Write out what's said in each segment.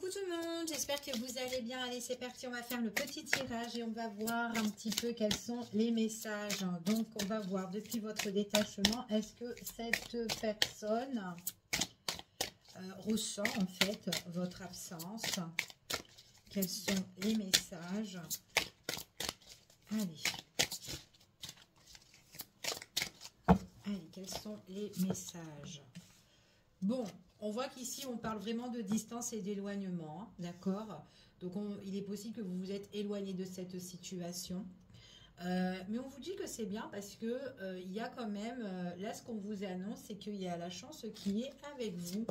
Coucou tout le monde, j'espère que vous allez bien. Allez, c'est parti, on va faire le petit tirage et on va voir un petit peu quels sont les messages. Donc, on va voir depuis votre détachement, est-ce que cette personne ressent en fait votre absence? Quels sont les messages? Allez. Allez, quels sont les messages? Bon, on voit qu'ici, on parle vraiment de distance et d'éloignement, hein, d'accord? Donc, il est possible que vous vous êtes éloigné de cette situation. Mais on vous dit que c'est bien parce que il y a quand même, là, ce qu'on vous annonce, c'est qu'il y a la chance qui est avec vous.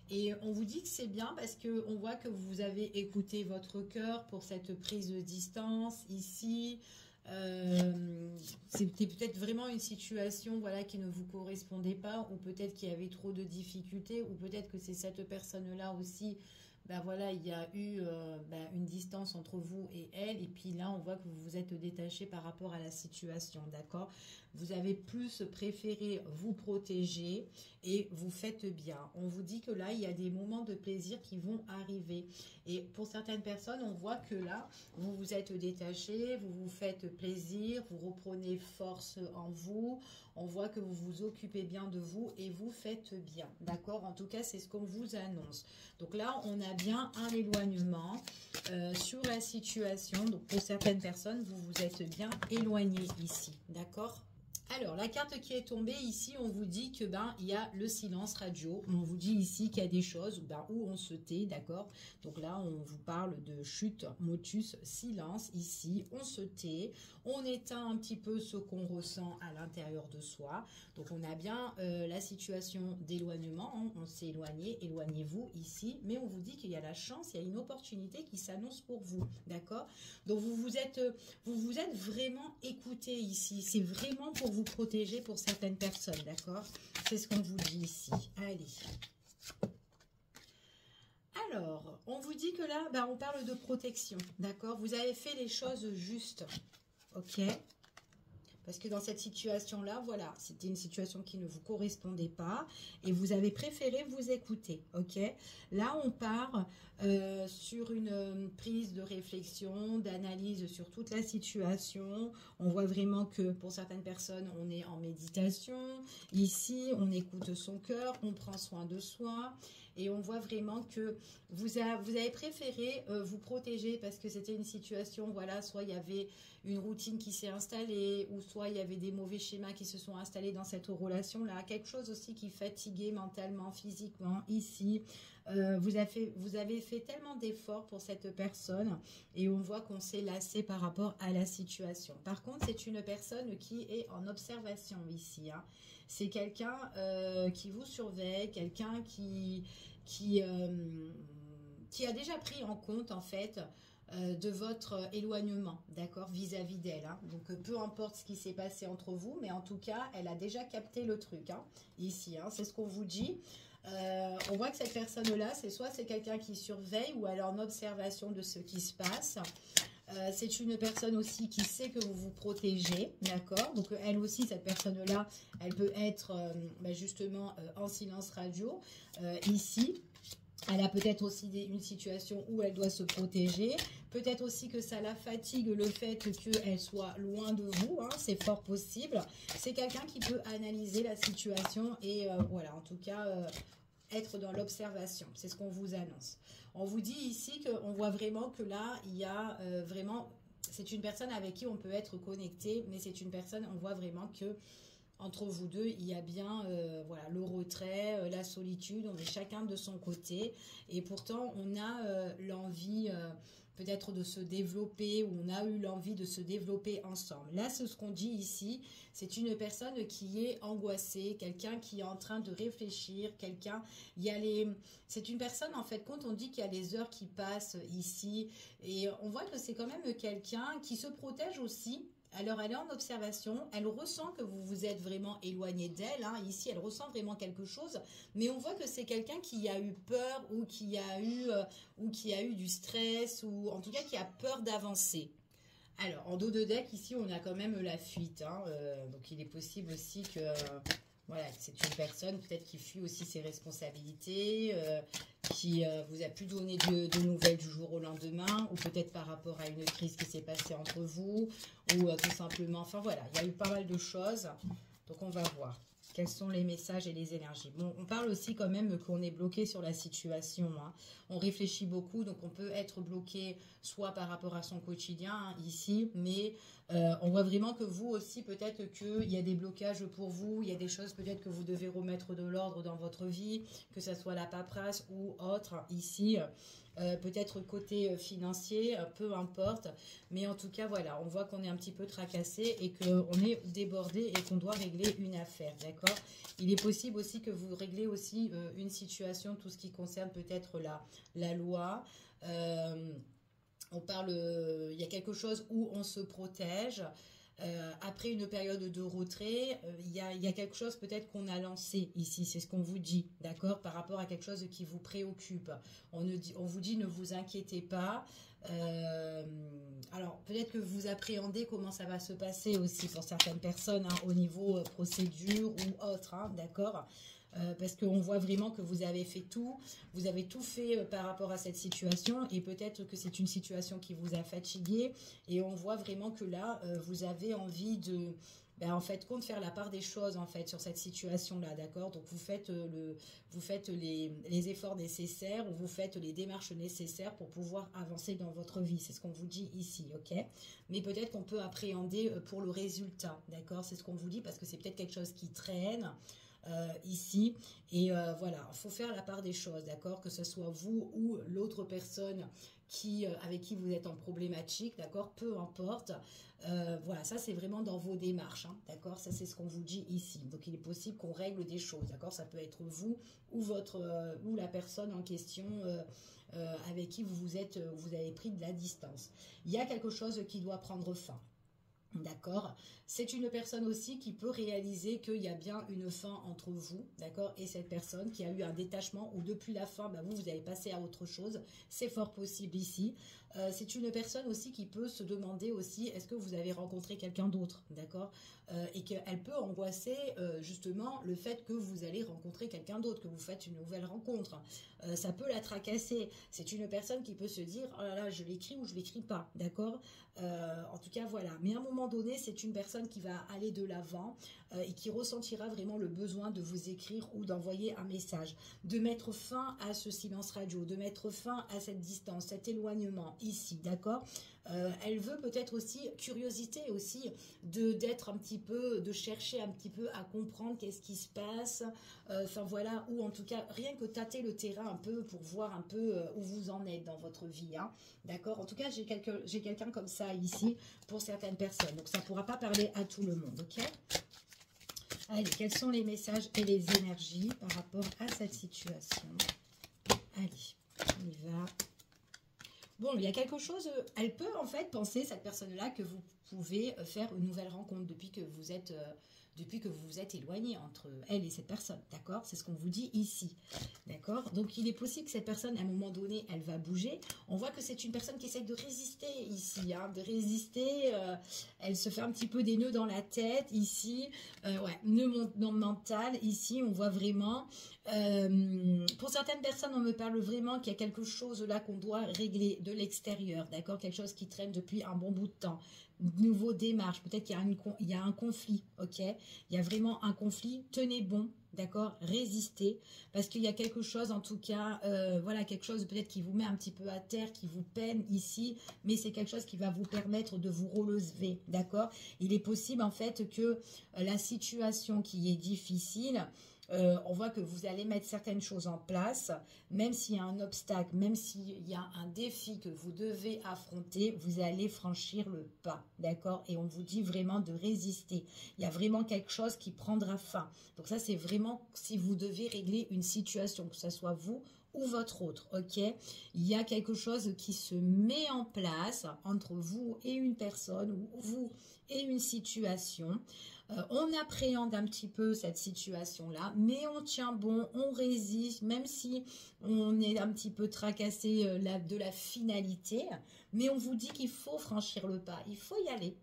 Et on vous dit que c'est bien parce qu'on voit que vous avez écouté votre cœur pour cette prise de distance ici. C'était peut-être vraiment une situation voilà, qui ne vous correspondait pas, ou peut-être qu'il y avait trop de difficultés, ou peut-être que c'est cette personne-là aussi. Ben voilà, il y a eu une distance entre vous et elle, et puis là on voit que vous vous êtes détaché par rapport à la situation, d'accord? Vous avez plus préféré vous protéger et vous faites bien. On vous dit que là il y a des moments de plaisir qui vont arriver, et pour certaines personnes on voit que là vous vous êtes détaché, vous vous faites plaisir, vous reprenez force en vous. On voit que vous vous occupez bien de vous et vous faites bien, d'accord? En tout cas, c'est ce qu'on vous annonce. Donc là, on a bien un éloignement sur la situation. Donc pour certaines personnes, vous vous êtes bien éloigné ici, d'accord? Alors, la carte qui est tombée ici, on vous dit que il y a le silence radio. On vous dit ici qu'il y a des choses où on se tait, d'accord? Donc là, on vous parle de chute, motus, silence. Ici, on se tait, on éteint un petit peu ce qu'on ressent à l'intérieur de soi. Donc, on a bien la situation d'éloignement. Hein. On s'est éloigné, éloignez-vous ici. Mais on vous dit qu'il y a la chance, il y a une opportunité qui s'annonce pour vous, d'accord? Donc, vous vous êtes vraiment écouté ici. C'est vraiment pour vous protéger pour certaines personnes, d'accord? C'est ce qu'on vous dit ici. Allez. Alors, on vous dit que là, on parle de protection, d'accord? Vous avez fait les choses justes, ok? Parce que dans cette situation-là, voilà, c'était une situation qui ne vous correspondait pas et vous avez préféré vous écouter, ok? Là, on part sur une prise de réflexion, d'analyse sur toute la situation. On voit vraiment que pour certaines personnes, on est en méditation. Ici, on écoute son cœur, on prend soin de soi. Et on voit vraiment que vous avez préféré vous protéger parce que c'était une situation, voilà, soit il y avait une routine qui s'est installée, ou soit il y avait des mauvais schémas qui se sont installés dans cette relation-là. Quelque chose aussi qui fatiguait mentalement, physiquement, ici. Vous avez fait tellement d'efforts pour cette personne et on voit qu'on s'est lassé par rapport à la situation. Par contre, c'est une personne qui est en observation ici. Hein. C'est quelqu'un qui vous surveille, quelqu'un qui a déjà pris en compte en fait de votre éloignement, d'accord, vis-à-vis d'elle. Hein. Donc, peu importe ce qui s'est passé entre vous, mais en tout cas, elle a déjà capté le truc, hein, ici. Hein, c'est ce qu'on vous dit. On voit que cette personne-là, c'est quelqu'un qui surveille ou elle est en observation de ce qui se passe. C'est une personne aussi qui sait que vous vous protégez, d'accord? Donc, elle aussi, cette personne-là, elle peut être justement en silence radio, ici. Elle a peut-être aussi une situation où elle doit se protéger. Peut-être aussi que ça la fatigue le fait qu'elle soit loin de vous. Hein, c'est fort possible. C'est quelqu'un qui peut analyser la situation et voilà, en tout cas, être dans l'observation. C'est ce qu'on vous annonce. On vous dit ici qu'on voit vraiment que là, il y a vraiment... C'est une personne avec qui on peut être connecté, mais c'est une personne, on voit vraiment que entre vous deux, il y a bien voilà, le retrait, la solitude, on est chacun de son côté. Et pourtant, on a l'envie peut-être de se développer, ou on a eu l'envie de se développer ensemble. Là, c'est ce qu'on dit ici, c'est une personne qui est angoissée, quelqu'un qui est en train de réfléchir, c'est une personne, en fait, quand on dit qu'il y a les heures qui passent ici, et on voit que c'est quand même quelqu'un qui se protège aussi. Alors, elle est en observation, elle ressent que vous vous êtes vraiment éloigné d'elle. Hein. Ici, elle ressent vraiment quelque chose, mais on voit que c'est quelqu'un qui a eu peur ou qui a eu du stress, ou en tout cas qui a peur d'avancer. Alors, en dos de deck, ici, on a quand même la fuite. Hein. Donc, il est possible aussi que... Voilà, c'est une personne peut-être qui fuit aussi ses responsabilités, qui vous a plus donné de nouvelles du jour au lendemain, ou peut-être par rapport à une crise qui s'est passée entre vous, ou tout simplement, enfin voilà, il y a eu pas mal de choses, donc on va voir. Quels sont les messages et les énergies? Bon, on parle aussi quand même qu'on est bloqué sur la situation. Hein. On réfléchit beaucoup, donc on peut être bloqué soit par rapport à son quotidien hein, ici, mais on voit vraiment que vous aussi, peut-être qu'il y a des blocages pour vous, il y a des choses peut-être que vous devez remettre de l'ordre dans votre vie, que ce soit la paperasse ou autre ici. Peut-être côté financier, peu importe, mais en tout cas voilà, on voit qu'on est un petit peu tracassé et qu'on est débordé et qu'on doit régler une affaire, d'accord? Il est possible aussi que vous réglez aussi une situation, tout ce qui concerne peut-être la loi. On parle, il y a quelque chose où on se protège. Après une période de retrait, il y a quelque chose peut-être qu'on a lancé ici, c'est ce qu'on vous dit, d'accord, par rapport à quelque chose qui vous préoccupe. On vous dit ne vous inquiétez pas. Alors peut-être que vous appréhendez comment ça va se passer aussi pour certaines personnes hein, au niveau procédure ou autre, hein, d'accord. Parce qu'on voit vraiment que vous avez tout fait par rapport à cette situation et peut-être que c'est une situation qui vous a fatigué et on voit vraiment que là, vous avez envie de, en fait, compte faire la part des choses en fait sur cette situation-là, d'accord? Donc vous faites les efforts nécessaires ou vous faites les démarches nécessaires pour pouvoir avancer dans votre vie, c'est ce qu'on vous dit ici, ok? Mais peut-être qu'on peut appréhender pour le résultat, d'accord? C'est ce qu'on vous dit parce que c'est peut-être quelque chose qui traîne. Ici et voilà, il faut faire la part des choses, d'accord, que ce soit vous ou l'autre personne avec qui vous êtes en problématique, d'accord, peu importe. Voilà, ça c'est vraiment dans vos démarches, hein, d'accord, ça c'est ce qu'on vous dit ici. Donc il est possible qu'on règle des choses, d'accord, ça peut être vous ou ou la personne en question avec qui vous avez pris de la distance. Il y a quelque chose qui doit prendre fin. D'accord, c'est une personne aussi qui peut réaliser qu'il y a bien une fin entre vous, d'accord, et cette personne qui a eu un détachement ou depuis la fin, vous avez passé à autre chose, c'est fort possible ici. C'est une personne aussi qui peut se demander aussi, est-ce que vous avez rencontré quelqu'un d'autre, d'accord, et qu'elle peut angoisser justement le fait que vous allez rencontrer quelqu'un d'autre, que vous faites une nouvelle rencontre. Ça peut la tracasser. C'est une personne qui peut se dire, oh là là, je l'écris ou je l'écris pas, d'accord. En tout cas, voilà. Mais à un moment donné, c'est une personne qui va aller de l'avant et qui ressentira vraiment le besoin de vous écrire ou d'envoyer un message, de mettre fin à ce silence radio, de mettre fin à cette distance, cet éloignement ici, d'accord. Elle veut peut-être aussi, curiosité aussi, d'être un petit peu, de chercher un petit peu à comprendre qu'est-ce qui se passe, enfin voilà, ou en tout cas, rien que tâter le terrain un peu pour voir un peu où vous en êtes dans votre vie, hein, d'accord. En tout cas, j'ai quelqu'un comme ça ici pour certaines personnes, donc ça ne pourra pas parler à tout le monde, ok. Allez, quels sont les messages et les énergies par rapport à cette situation? Allez, on y va. Bon, il y a quelque chose, elle peut en fait penser, cette personne-là, que vous pouvez faire une nouvelle rencontre depuis que vous vous êtes éloigné entre elle et cette personne, d'accord? C'est ce qu'on vous dit ici, d'accord? Donc, il est possible que cette personne, à un moment donné, elle va bouger. On voit que c'est une personne qui essaie de résister ici, hein, de résister. Elle se fait un petit peu des nœuds dans la tête ici. Ouais, nœud mental ici, on voit vraiment. Pour certaines personnes, on me parle vraiment qu'il y a quelque chose là qu'on doit régler de l'extérieur, d'accord? Quelque chose qui traîne depuis un bon bout de temps. Nouveau démarche, peut-être qu'il y a un conflit, ok? Il y a vraiment un conflit, tenez bon, d'accord? Résistez, parce qu'il y a quelque chose, en tout cas, voilà, quelque chose peut-être qui vous met un petit peu à terre, qui vous peine ici, mais c'est quelque chose qui va vous permettre de vous relever, d'accord? Il est possible, en fait, que la situation qui est difficile, on voit que vous allez mettre certaines choses en place, même s'il y a un obstacle, même s'il y a un défi que vous devez affronter, vous allez franchir le pas, d'accord? Et on vous dit vraiment de résister. Il y a vraiment quelque chose qui prendra fin. Donc ça, c'est vraiment si vous devez régler une situation, que ce soit vous ou votre autre, ok? Il y a quelque chose qui se met en place entre vous et une personne, ou vous et une situation. On appréhende un petit peu cette situation-là, mais on tient bon, on résiste, même si on est un petit peu tracassé de la finalité. Mais on vous dit qu'il faut franchir le pas, il faut y aller.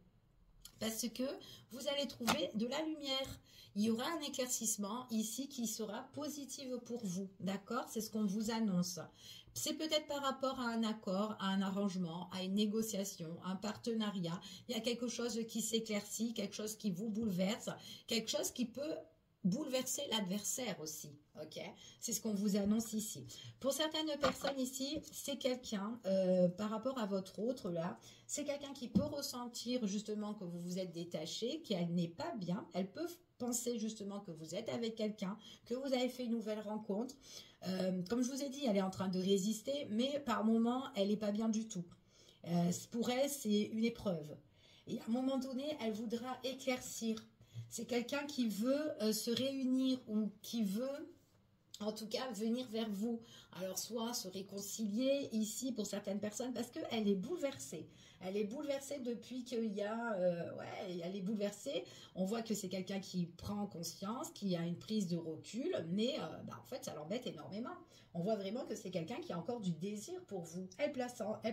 Parce que vous allez trouver de la lumière. Il y aura un éclaircissement ici qui sera positif pour vous. D'accord? C'est ce qu'on vous annonce. C'est peut-être par rapport à un accord, à un arrangement, à une négociation, un partenariat. Il y a quelque chose qui s'éclaircit, quelque chose qui vous bouleverse, quelque chose qui peut bouleverser l'adversaire aussi. Ok, c'est ce qu'on vous annonce ici. Pour certaines personnes ici, c'est quelqu'un, par rapport à votre autre là, c'est quelqu'un qui peut ressentir justement que vous vous êtes détaché, qu'elle n'est pas bien. Elles peuvent penser justement que vous êtes avec quelqu'un, que vous avez fait une nouvelle rencontre. Comme je vous ai dit, elle est en train de résister, mais par moments, elle n'est pas bien du tout. Pour elle, c'est une épreuve. Et à un moment donné, elle voudra éclaircir. C'est quelqu'un qui veut se réunir ou qui veut, en tout cas, venir vers vous. Alors, soit se réconcilier ici pour certaines personnes parce qu'elle est bouleversée. Elle est bouleversée depuis qu'il y a... elle est bouleversée. On voit que c'est quelqu'un qui prend conscience, qui a une prise de recul, mais en fait, ça l'embête énormément. On voit vraiment que c'est quelqu'un qui a encore du désir pour vous. Elle patiente.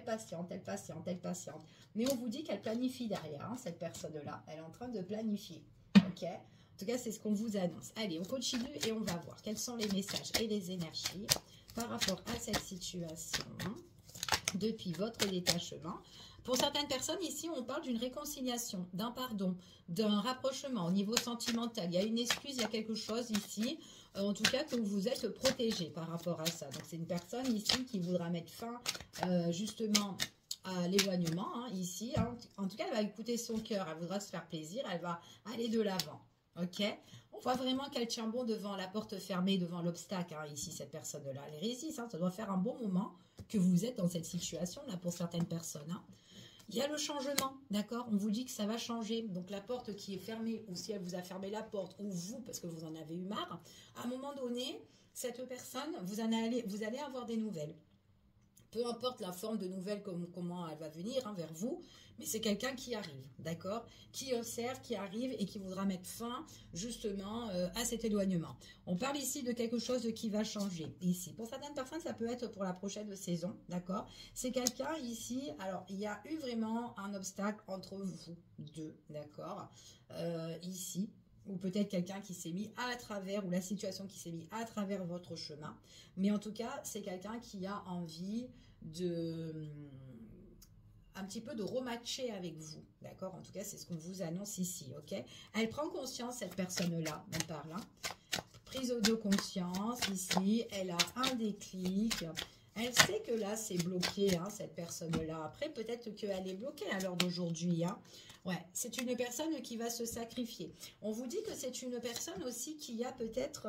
Mais on vous dit qu'elle planifie derrière, hein, cette personne-là. Elle est en train de planifier. Ok ? En tout cas, c'est ce qu'on vous annonce. Allez, on continue et on va voir quels sont les messages et les énergies par rapport à cette situation depuis votre détachement. Pour certaines personnes, ici, on parle d'une réconciliation, d'un pardon, d'un rapprochement au niveau sentimental. Il y a une excuse, il y a quelque chose ici, en tout cas, que vous êtes protégé par rapport à ça. Donc, c'est une personne ici qui voudra mettre fin, justement, à l'éloignement, hein, ici. Hein. En tout cas, elle va écouter son cœur, elle voudra se faire plaisir, elle va aller de l'avant. Ok, on voit vraiment qu'elle tient bon devant la porte fermée, devant l'obstacle, hein, ici, cette personne-là. Elle résiste, hein, ça doit faire un bon moment que vous êtes dans cette situation-là pour certaines personnes. Hein. Il y a le changement, d'accord? On vous dit que ça va changer. Donc, la porte qui est fermée, ou si elle vous a fermé la porte, ou vous, parce que vous en avez eu marre, à un moment donné, cette personne, vous allez avoir des nouvelles. Peu importe la forme de nouvelles, comment elle va venir, hein, vers vous, mais c'est quelqu'un qui arrive, d'accord? Qui observe, qui arrive et qui voudra mettre fin, justement, à cet éloignement. On parle ici de quelque chose qui va changer, ici. Pour certaines personnes, ça peut être pour la prochaine saison, d'accord? C'est quelqu'un ici, alors, il y a eu vraiment un obstacle entre vous deux, d'accord? Ici, ou peut-être quelqu'un qui s'est mis à travers, ou la situation qui s'est mise à travers votre chemin. Mais en tout cas, c'est quelqu'un qui a envie un petit peu de rematcher avec vous, d'accord? En tout cas, c'est ce qu'on vous annonce ici, ok? Elle prend conscience, cette personne-là, on parle, hein? Prise de conscience, ici, elle a un déclic. Elle sait que là, c'est bloqué, hein, cette personne-là. Après, peut-être qu'elle est bloquée à l'heure d'aujourd'hui, hein. Ouais, c'est une personne qui va se sacrifier. On vous dit que c'est une personne aussi qui a peut-être,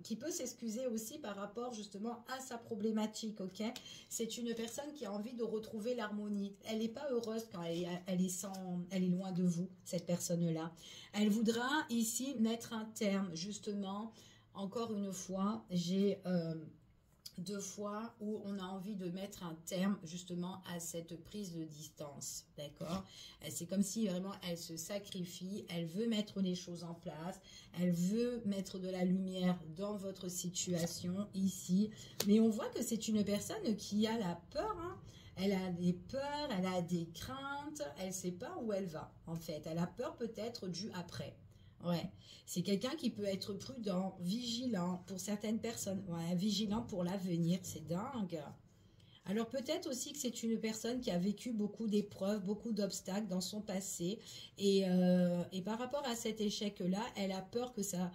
qui peut s'excuser aussi par rapport justement à sa problématique, ok? C'est une personne qui a envie de retrouver l'harmonie. Elle n'est pas heureuse quand elle est loin de vous, cette personne-là. Elle voudra ici mettre un terme, justement, encore une fois, j'ai... deux fois où on a envie de mettre un terme justement à cette prise de distance, d'accord? C'est comme si vraiment elle se sacrifie, elle veut mettre les choses en place, elle veut mettre de la lumière dans votre situation ici, mais on voit que c'est une personne qui a la peur, hein? Elle a des peurs, elle a des craintes, elle ne sait pas où elle va en fait, elle a peur peut-être du après. Ouais, c'est quelqu'un qui peut être prudent, vigilant pour certaines personnes. Ouais, vigilant pour l'avenir, c'est dingue. Alors peut-être aussi que c'est une personne qui a vécu beaucoup d'épreuves, beaucoup d'obstacles dans son passé. Et par rapport à cet échec-là, elle a peur que ça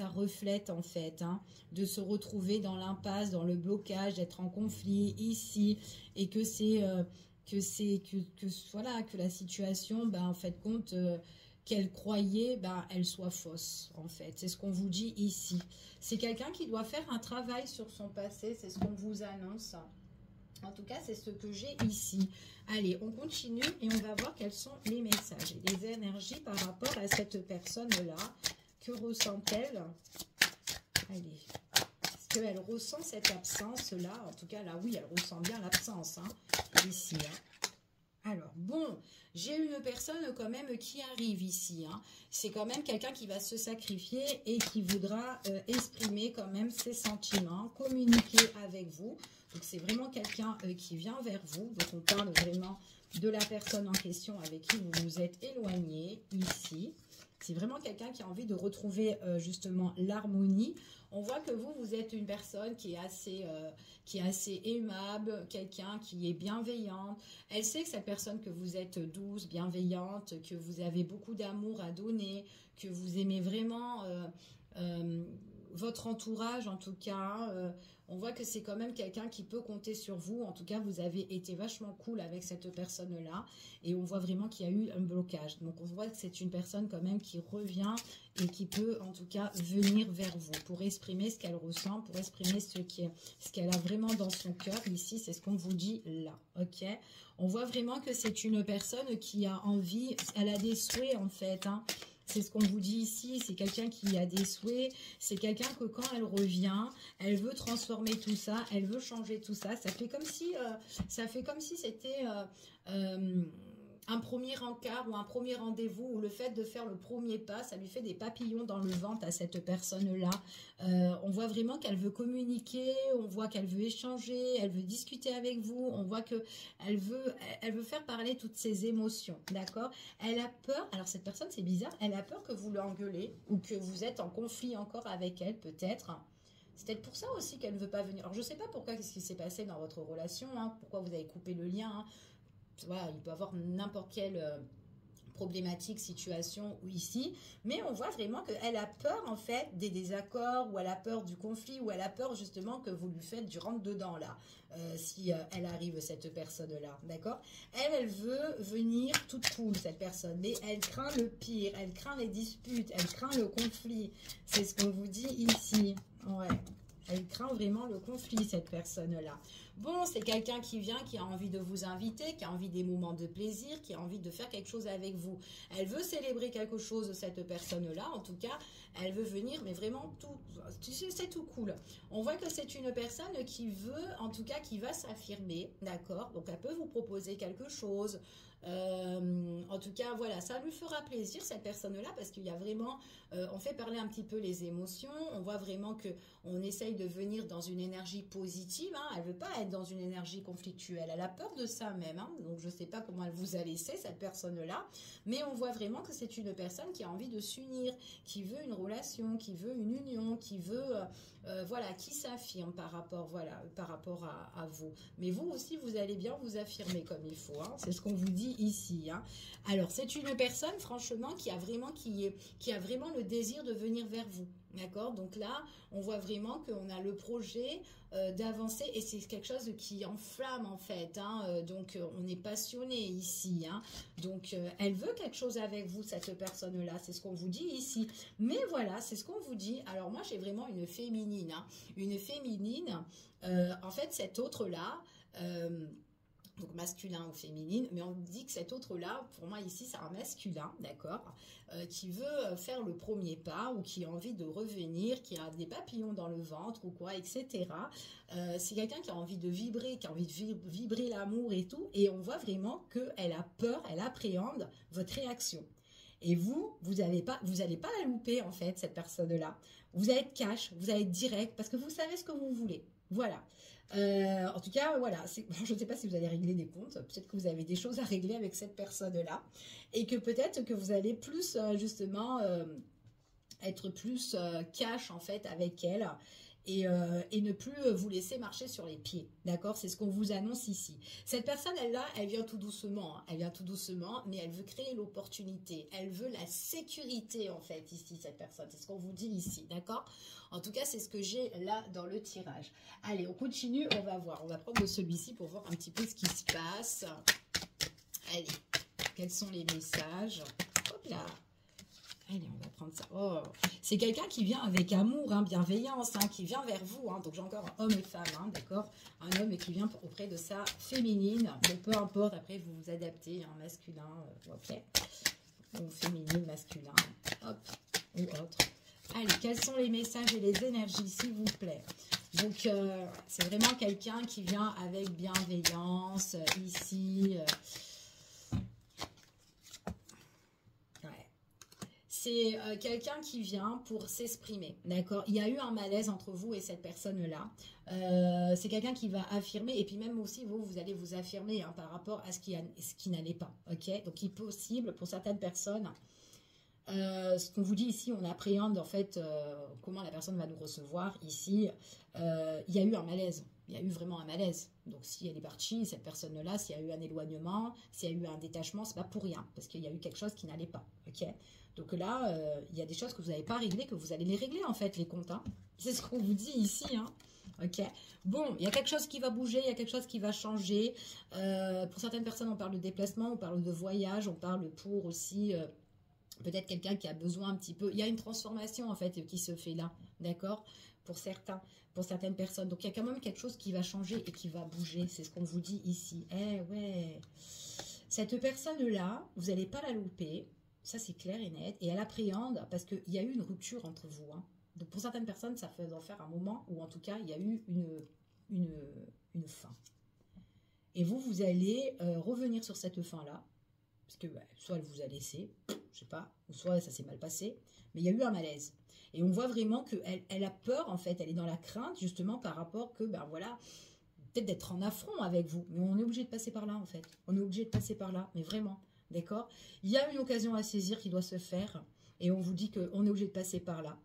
reflète en fait, hein, de se retrouver dans l'impasse, dans le blocage, d'être en conflit ici. Et que voilà, que la situation, ben, en fait, compte... qu'elle croyait, elle soit fausse, en fait. C'est ce qu'on vous dit ici. C'est quelqu'un qui doit faire un travail sur son passé, c'est ce qu'on vous annonce. En tout cas, c'est ce que j'ai ici. Allez, on continue et on va voir quels sont les messages et les énergies par rapport à cette personne-là. Que ressent-elle? Allez. Est-ce qu'elle ressent cette absence-là? En tout cas, là, oui, elle ressent bien l'absence, hein, ici, hein. Alors, bon, j'ai une personne quand même qui arrive ici. Hein. C'est quand même quelqu'un qui va se sacrifier et qui voudra exprimer quand même ses sentiments, communiquer avec vous. Donc, c'est vraiment quelqu'un qui vient vers vous. Donc, on parle vraiment de la personne en question avec qui vous vous êtes éloigné ici. C'est vraiment quelqu'un qui a envie de retrouver justement l'harmonie. On voit que vous, vous êtes une personne qui est assez aimable, quelqu'un qui est bienveillante. Elle sait que cette personne que vous êtes douce, bienveillante, que vous avez beaucoup d'amour à donner, que vous aimez vraiment votre entourage en tout cas. On voit que c'est quand même quelqu'un qui peut compter sur vous. En tout cas, vous avez été vachement cool avec cette personne-là. Et on voit vraiment qu'il y a eu un blocage. Donc, on voit que c'est une personne quand même qui revient et qui peut en tout cas venir vers vous pour exprimer ce qu'elle ressent, pour exprimer ce qu'elle a vraiment dans son cœur. Ici, c'est ce qu'on vous dit là. Ok. On voit vraiment que c'est une personne qui a envie, elle a des souhaits en fait. Hein. C'est ce qu'on vous dit ici, c'est quelqu'un qui a des souhaits, c'est quelqu'un que quand elle revient, elle veut transformer tout ça, elle veut changer tout ça. Ça fait comme si c'était un premier encart ou un premier rendez-vous où le fait de faire le premier pas, ça lui fait des papillons dans le ventre à cette personne-là. On voit vraiment qu'elle veut communiquer, on voit qu'elle veut échanger, elle veut discuter avec vous, on voit qu'elle veut faire parler toutes ses émotions, d'accord? Elle a peur, alors cette personne c'est bizarre, elle a peur que vous l'engueulez ou que vous êtes en conflit encore avec elle peut-être. C'est peut-être pour ça aussi qu'elle ne veut pas venir. Alors je ne sais pas pourquoi, qu'est-ce qui s'est passé dans votre relation, hein, pourquoi vous avez coupé le lien, hein. Voilà, il peut y avoir n'importe quelle problématique, situation ou ici, mais on voit vraiment qu'elle a peur en fait des désaccords, ou elle a peur du conflit, ou elle a peur justement que vous lui faites du rentre-dedans là, si elle arrive cette personne-là, d'accord? Elle veut venir toute cool cette personne, mais elle craint le pire, elle craint les disputes, elle craint le conflit, c'est ce qu'on vous dit ici, ouais. Elle craint vraiment le conflit, cette personne-là. Bon, c'est quelqu'un qui vient, qui a envie de vous inviter, qui a envie des moments de plaisir, qui a envie de faire quelque chose avec vous. Elle veut célébrer quelque chose, cette personne-là. En tout cas, elle veut venir, mais vraiment tout, tu sais, c'est tout cool. On voit que c'est une personne qui veut, en tout cas, qui va s'affirmer, d'accord? Donc, elle peut vous proposer quelque chose. En tout cas, voilà, ça lui fera plaisir, cette personne-là, parce qu'il y a vraiment, on fait parler un petit peu les émotions, on voit vraiment que on essaye de venir dans une énergie positive, hein. Elle veut pas être dans une énergie conflictuelle, elle a peur de ça même, hein. Donc je sais pas comment elle vous a laissé, cette personne-là, mais on voit vraiment que c'est une personne qui a envie de s'unir, qui veut une relation, qui veut une union, qui veut, voilà, qui s'affirme par rapport à vous. Mais vous aussi, vous allez bien vous affirmer comme il faut, hein. C'est ce qu'on vous dit ici, hein. Alors, c'est une personne, franchement, qui a vraiment le désir de venir vers vous. D'accord? Donc là, on voit vraiment qu'on a le projet d'avancer et c'est quelque chose qui enflamme en fait, hein. Donc, on est passionné ici, hein. Donc, elle veut quelque chose avec vous, cette personne-là. C'est ce qu'on vous dit ici. Mais voilà, c'est ce qu'on vous dit. Alors, moi, j'ai vraiment une féminine, hein. Une féminine, en fait, cette autre-là... donc masculin ou féminine, mais on dit que cet autre-là, pour moi ici, c'est un masculin, d'accord, qui veut faire le premier pas ou qui a envie de revenir, qui a des papillons dans le ventre ou quoi, etc. C'est quelqu'un qui a envie de vibrer, qui a envie de vibrer l'amour et tout, et on voit vraiment qu'elle a peur, elle appréhende votre réaction. Et vous n'allez pas la louper en fait, cette personne-là. Vous allez être cash, vous allez être direct, parce que vous savez ce que vous voulez. Voilà. En tout cas, voilà, je ne sais pas si vous allez régler des comptes, peut-être que vous avez des choses à régler avec cette personne-là, et que peut-être que vous allez plus, justement, être plus cash, en fait, avec elle, et ne plus vous laisser marcher sur les pieds, d'accord? C'est ce qu'on vous annonce ici. Cette personne, elle vient tout doucement, hein. Elle vient tout doucement, mais elle veut créer l'opportunité, elle veut la sécurité, en fait, ici, cette personne, c'est ce qu'on vous dit ici, d'accord? En tout cas, c'est ce que j'ai là dans le tirage. Allez, on continue, on va voir, on va prendre celui-ci pour voir un petit peu ce qui se passe. Allez, quels sont les messages? Hop là! Allez, on va prendre ça. Oh, c'est quelqu'un qui vient avec amour, hein, bienveillance, hein, qui vient vers vous. Hein. Donc, j'ai encore homme et femme, hein, d'accord? Un homme qui vient auprès de sa féminine. Donc, peu importe, après, vous vous adaptez, hein, masculin, ok? Ou féminine, masculin, hop, ou autre. Allez, quels sont les messages et les énergies, s'il vous plaît? Donc, c'est vraiment quelqu'un qui vient avec bienveillance, ici... c'est quelqu'un qui vient pour s'exprimer, d'accord? Il y a eu un malaise entre vous et cette personne-là. C'est quelqu'un qui va affirmer, et puis même aussi, vous allez vous affirmer hein, par rapport à ce qui n'allait pas, ok? Donc, il est possible, pour certaines personnes, ce qu'on vous dit ici, on appréhende en fait comment la personne va nous recevoir. Ici, il y a eu un malaise. Il y a eu vraiment un malaise. Donc, si elle est partie, cette personne-là, s'il y a eu un éloignement, s'il y a eu un détachement, c'est pas pour rien. Parce qu'il y a eu quelque chose qui n'allait pas. Ok. Donc là, il y a des choses que vous n'avez pas réglées, que vous allez les régler en fait, les comptes. Hein. C'est ce qu'on vous dit ici. Hein. Ok. Bon, il y a quelque chose qui va bouger, il y a quelque chose qui va changer. Pour certaines personnes, on parle de déplacement, on parle de voyage, on parle pour aussi... peut-être quelqu'un qui a besoin un petit peu... Il y a une transformation, en fait, qui se fait là, d'accord? Pour certaines personnes. Donc, il y a quand même quelque chose qui va changer et qui va bouger. C'est ce qu'on vous dit ici. Eh ouais. Cette personne-là, vous n'allez pas la louper. Ça, c'est clair et net. Et elle appréhende parce qu'il y a eu une rupture entre vous. Hein. Donc, pour certaines personnes, ça fait en faire un moment où, en tout cas, il y a eu une fin. Et vous allez revenir sur cette fin-là. Parce que soit elle vous a laissé, je sais pas, ou soit ça s'est mal passé, mais il y a eu un malaise. Et on voit vraiment qu'elle a peur, en fait, elle est dans la crainte, justement, par rapport que, ben voilà, peut-être d'être en affront avec vous. Mais on est obligé de passer par là, en fait. On est obligé de passer par là, mais vraiment, d'accord? Il y a une occasion à saisir qui doit se faire, et on vous dit qu'on est obligé de passer par là,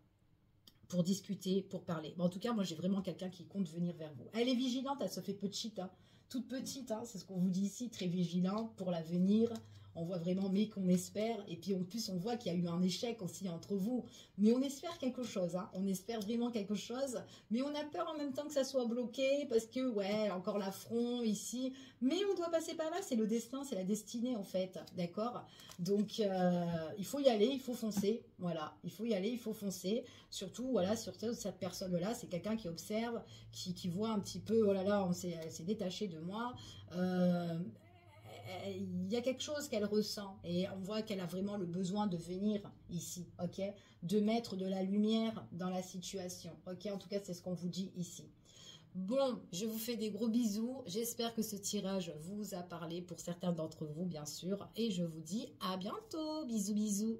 pour discuter, pour parler. Bon, en tout cas, moi, j'ai vraiment quelqu'un qui compte venir vers vous. Elle est vigilante, elle se fait petite, hein, toute petite, hein, c'est ce qu'on vous dit ici, très vigilante pour l'avenir. On voit vraiment, mais qu'on espère. Et puis en plus, on voit qu'il y a eu un échec aussi entre vous. Mais on espère quelque chose. Hein. On espère vraiment quelque chose. Mais on a peur en même temps que ça soit bloqué. Parce que, ouais, encore l'affront ici. Mais on doit passer par là. C'est le destin, c'est la destinée en fait. D'accord? Donc, il faut y aller, il faut foncer. Voilà, il faut y aller, il faut foncer. Surtout, voilà, surtout cette personne-là, c'est quelqu'un qui observe, qui voit un petit peu, oh là là, elle s'est détachée de moi. Il y a quelque chose qu'elle ressent et on voit qu'elle a vraiment le besoin de venir ici, ok, de mettre de la lumière dans la situation, ok, en tout cas c'est ce qu'on vous dit ici. Bon, je vous fais des gros bisous, j'espère que ce tirage vous a parlé pour certains d'entre vous bien sûr et je vous dis à bientôt, bisous bisous.